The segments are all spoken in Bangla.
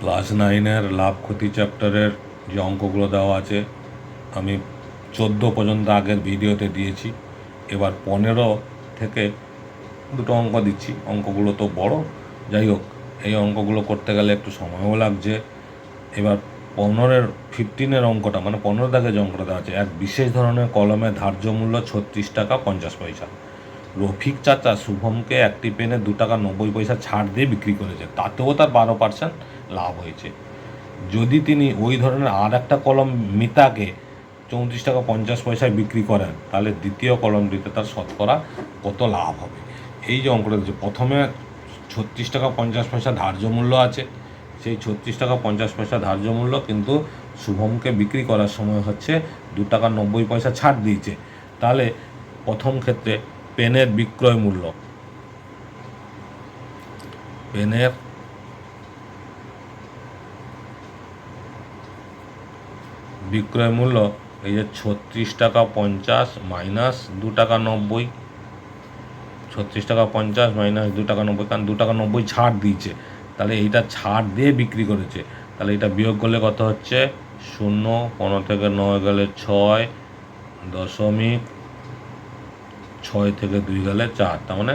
ক্লাস 9-এর লাভ ক্ষতি চ্যাপ্টারের যে অঙ্কগুলো দেওয়া আছে আমি 14 পর্যন্ত আগের ভিডিওতে দিয়েছি। এবার 15 থেকে দুটো অঙ্ক দিচ্ছি। অঙ্কগুলো তো বড়, যাই হোক এই অঙ্কগুলো করতে গেলে একটু সময়ও লাগছে। এবার 15-এর অঙ্কটা, মানে 15 দাগে যে অঙ্কটা দেওয়া আছে, এক বিশেষ ধরনের কলমে ধার্য মূল্য 36 টাকা 50 পয়সা। রফিক চাচা শুভমকে একটি পেনে 2 টাকা 90 পয়সা ছাড় দিয়ে বিক্রি করেছে, তাতেও তার 12% লাভ হয়েছে। যদি তিনি ওই ধরনের আর একটা কলম মিতাকে 34 টাকা 50 পয়সায় বিক্রি করেন, তাহলে দ্বিতীয় কলমটিতে তার শতকরা কত লাভ হবে। এই যে অঙ্কটা দিচ্ছে, প্রথমে 36 টাকা 50 পয়সা ধার্য মূল্য আছে, সেই 36 টাকা 50 পয়সা ধার্য মূল্য কিন্তু শুভমকে বিক্রি করার সময় হচ্ছে 2 টাকা 90 পয়সা ছাড় দিয়েছে। তাহলে প্রথম ক্ষেত্রে পেনের বিক্রয় মূল্য, পেনের বিক্রয় মূল্য এই যে 36 টাকা 50 মাইনাস 2 টাকা 90, 36 টাকা 50 মাইনাস 2 টাকা 90, কারণ 2 টাকা 90 ছাড় দিয়েছে, তাহলে এইটা ছাড় দিয়ে বিক্রি করেছে। তাহলে এটা বিয়োগ করলে কত হচ্ছে 0, 15 থেকে 9 গেলে 6, 0.6 থেকে 2 গেলে 4, তার মানে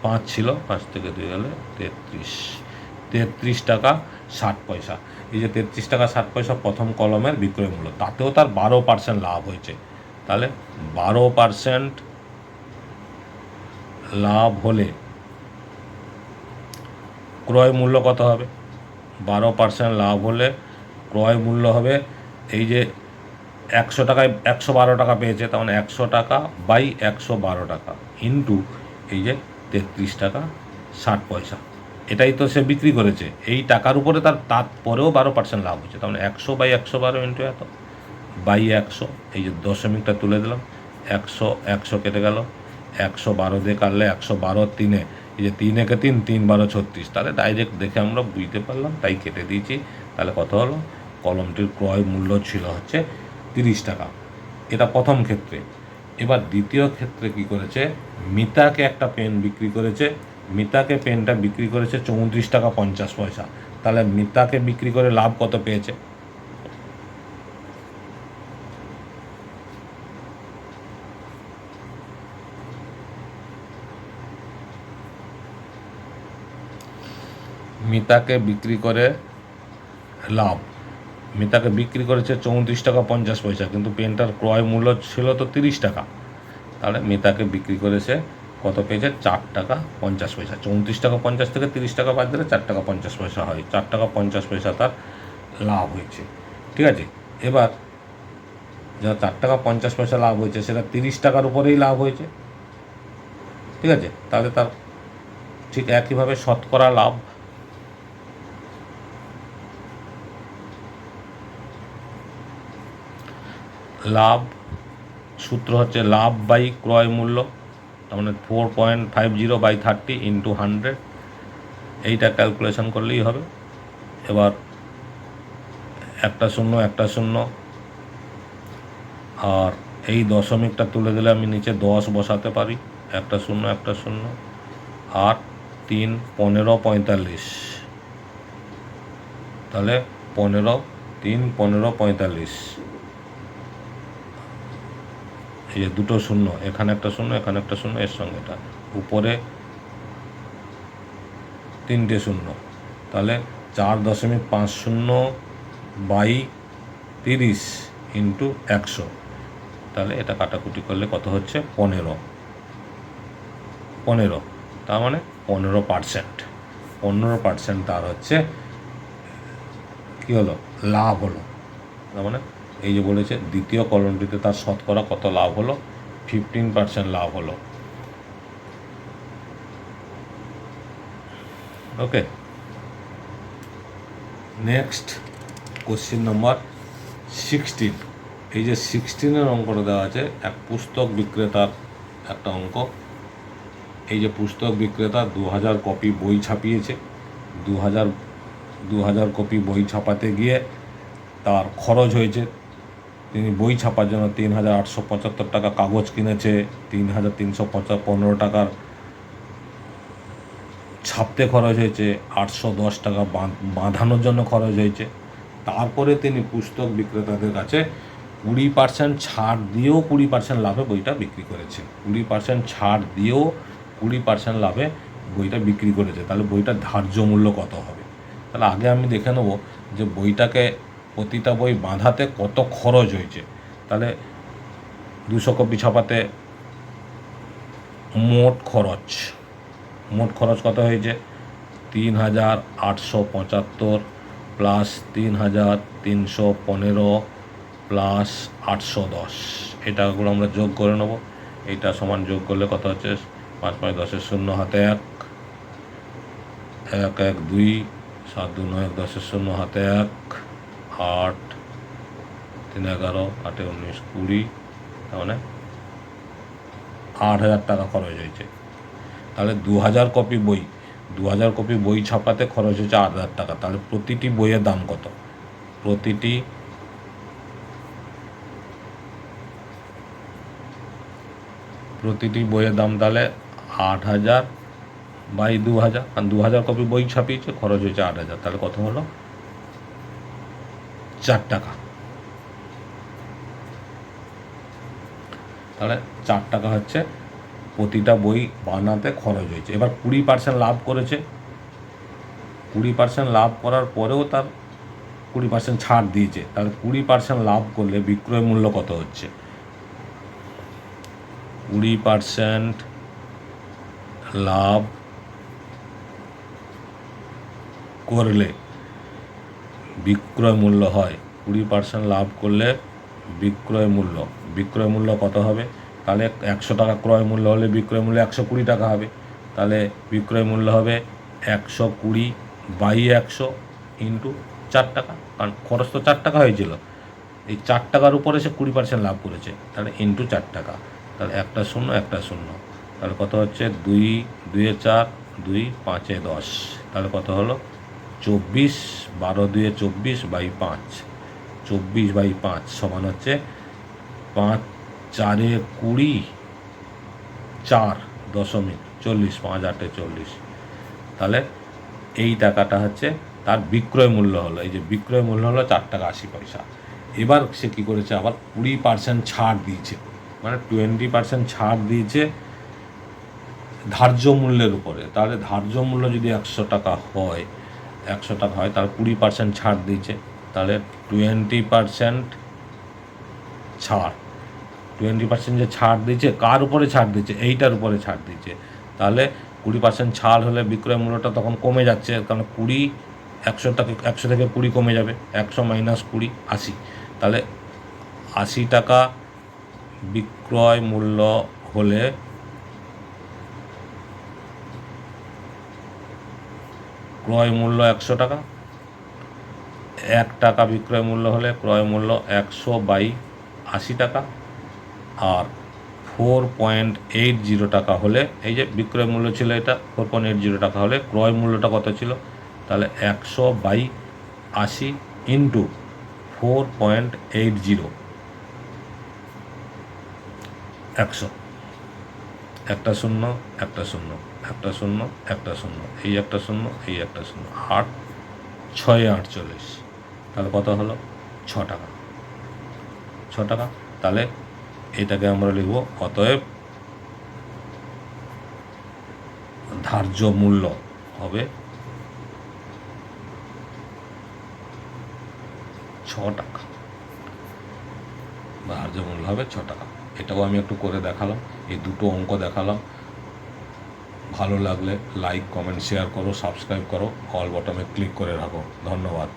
5 ছিল, 5 থেকে 2 গেলে 33 টাকা 60 পয়সা। এই যে 33 টাকা 60 পয়সা প্রথম কলমের বিক্রয় মূল্য, তাতেও তার 12% লাভ হয়েছে। তাহলে 12% লাভ হলে ক্রয় মূল্য কত হবে? 12% লাভ হলে ক্রয় মূল্য হবে, এই যে 100 টাকায় 112 টাকা পেয়েছে, তার মানে 100 টাকা বাই 112 টাকা ইন্টু এই যে 33 টাকা 60 পয়সা, এটাই তো সে বিক্রি করেছে। এই টাকার উপরে তারপরেও 12% লাভ হচ্ছে, তার মানে 100 বাই 112 ইন্টু এত বাই 100, এই যে দশমিকটা তুলে দিলাম, 100 100 কেটে গেল, 112 দিয়ে কাটলে 112 3-এ, এই যে 3 একে 3, 3 12 36, তাহলে ডাইরেক্ট দেখে আমরা বুঝতে পারলাম, তাই কেটে দিয়েছি। তাহলে কত হলো? কলমটির ক্রয় মূল্য ছিল হচ্ছে 30 টাকা। এটা প্রথম ক্ষেত্রে। এবার দ্বিতীয় ক্ষেত্রে কি করেছে, মিতাকে একটা পেন বিক্রি করেছে, মিতাকে পেনটা বিক্রি করেছে 34 টাকা 50 পয়সা। তাহলে মিতাকে বিক্রি করে লাভ কত পেয়েছে? মিতাকে বিক্রি করে লাভ, মিতাকে বিক্রি করেছে 34 টাকা 50 পয়সা, কিন্তু পেনটার ক্রয় মূল্য ছিল তো 30 টাকা। তাহলে মিতাকে বিক্রি করেছে কত পেয়েছে? 4 টাকা 50 পয়সা। 34 টাকা 50 থেকে 30 টাকা বাদ দিলে 4 টাকা 50 পয়সা হয়, 4 টাকা 50 পয়সা তার লাভ হয়েছে। ঠিক আছে, এবার যা 4 টাকা 50 পয়সা লাভ হয়েছে, সেটা 30 টাকার উপরেই লাভ হয়েছে। ঠিক আছে, তাহলে তার ঠিক একইভাবে শতকরা লাভ, লাভ সূত্র হচ্ছে লাভ বাই ক্রয় মূল্য, তার মানে 4.50 বাই 30 ইন্টু 100, এইটা ক্যালকুলেশন করলেই হবে। এবার একটা শূন্য একটা শূন্য, আর এই দশমিকটা তুলে দিলে আমি নিচে 10 বসাতে পারি, একটা শূন্য একটা শূন্য, আর 3 15 45, তাহলে 15 3 15 45, এই যে দুটো শূন্য, এখানে একটা শূন্য এখানে একটা শূন্য, এর সঙ্গে এটা উপরে 3টে শূন্য, তাহলে 4.50 বাই 30 ইন্টু 100, তাহলে এটা কাটাকুটি করলে কত হচ্ছে? 15, তার মানে 15% তার হচ্ছে কী হলো? লাভ হলো। তার মানে এই যে বলেছে দ্বিতীয় কলমটিতে তার শতকরা কত লাভ হলো? 15% লাভ হলো। ওকে, নেক্সট কোশ্চিন নাম্বার 16। এই যে 16-এর অঙ্কটা দেওয়া আছে, এক পুস্তক বিক্রেতার একটা অঙ্ক। এই যে পুস্তক বিক্রেতা 2000 কপি বই ছাপিয়েছে, 2000 কপি বই ছাপাতে গিয়ে তার খরচ হয়েছে, তিনি বই ছাপার জন্য 3875 টাকা কাগজ কিনেছে, 3315 টাকার ছাপতে খরচ হয়েছে, 810 টাকা বাঁধানোর জন্য খরচ হয়েছে। তারপরে তিনি পুস্তক বিক্রেতাদের কাছে 20% ছাড় দিয়েও 20% লাভে বইটা বিক্রি করেছে। 20% ছাড় দিয়েও 20% লাভে বইটা বিক্রি করেছে। তাহলে বইটার ধার্য মূল্য কত হবে? তাহলে আগে আমি দেখে নেব যে বইটাকে প্রতিটা বই বাঁধাতে কত খরচ হয়েছে। তাহলে 200 কপি ছাপাতে মোট খরচ কত হয়েছে? 3,875 প্লাস 3,315 প্লাস 810, এটাগুলো আমরা যোগ করে নেব। এইটা সমান যোগ করলে কত হচ্ছে? 5 5 10 0 হাতে 1 1 1 2 7 2 9 10 0 হাতে 1 8 3 11 8 19 20, মানে 8,000 টাকা খরচ হয়েছে। তাহলে 2,000 কপি বই ছাপাতে খরচ হয়েছে 8,000 টাকা। তাহলে প্রতিটি বইয়ের দাম কত? প্রতিটি বইয়ের দাম তাহলে 8,000 বাই 2,000, কারণ 2,000 কপি বই ছাপিয়েছে, খরচ হয়েছে 8,000। তাহলে কত হলো? 4 টাকা। তাহলে 4 টাকা হচ্ছে প্রতিটা বই বানাতে খরচ হয়েছে। এবার 20% লাভ করেছে। 20% লাভ করার পরেও তার 20% ছাড় দিয়েছে। তাহলে 20% লাভ করলে বিক্রয় মূল্য কত হচ্ছে? 20% লাভ করলে বিক্রয় মূল্য হয়, 20% লাভ করলে বিক্রয় মূল্য কত হবে? তাহলে 100 টাকা ক্রয় মূল্য হলে বিক্রয় মূল্য 120 টাকা হবে। তাহলে বিক্রয় মূল্য হবে 120 বাই 100 ইন্টু 4 টাকা, কারণ খরচ তো 4 টাকা হয়েছিল। এই 4 টাকার উপরে সে 20% লাভ করেছে, তাহলে ইন্টু 4 টাকা। তাহলে একটা শূন্য। তাহলে কত হচ্ছে? 2 2 4 2 5 10, তাহলে কত হলো? 24 12 2 24 বাই 5, 24 বাই 5 সমান হচ্ছে 5 4 20 4.40, 5 8 40। তাহলে এই টাকাটা হচ্ছে তার বিক্রয় মূল্য হলো। এই যে বিক্রয় মূল্য হলো 4 টাকা 80 পয়সা। এবার সে কী করেছে? আবার 20% ছাড় দিয়েছে, মানে 20% ছাড় দিয়েছে ধার্য মূল্যের উপরে। তাহলে ধার্য মূল্য যদি 100 টাকা হয়, তাহলে 20% ছাড় দিয়েছে। তাহলে 20% ছাড়, 20% যে ছাড় দিয়েছে, কার উপরে ছাড় দিয়েছে? এইটার উপরে ছাড় দিয়েছে। তাহলে 20% ছাড় হলে বিক্রয় মূল্যটা তখন কমে যাচ্ছে, কারণ 100 থেকে 20 কমে যাবে। 100 মাইনাস 20 80। তাহলে 80 টাকা বিক্রয় মূল্য হলে ক্রয় মূল্য 100 টাকা। 1 টাকা বিক্রয় মূল্য হলে ক্রয় মূল্য 100 বাই 80 টাকা। আর 4.80 টাকা হলে, এই যে বিক্রয় মূল্য ছিল এটা, 4.80 টাকা হলে ক্রয় মূল্যটা কত ছিল? তাহলে 100 বাই 80 ইন্টু 4.80, 100, একটা শূন্য, এই একটা শূন্য, 8 6 48, তাহলে কত হলো? 6 টাকা। তাহলে এটাকে আমরা লিখব, অতএব ধার্য মূল্য হবে 6 টাকা। ধার্য মূল্য হবে 6 টাকা। এটাও আমি একটু করে দেখালাম, এই দুটো অঙ্ক দেখালাম। ভালো লাগলে লাইক কমেন্ট শেয়ার করো, সাবস্ক্রাইব করো, অল বটনে ক্লিক করে রাখো। ধন্যবাদ।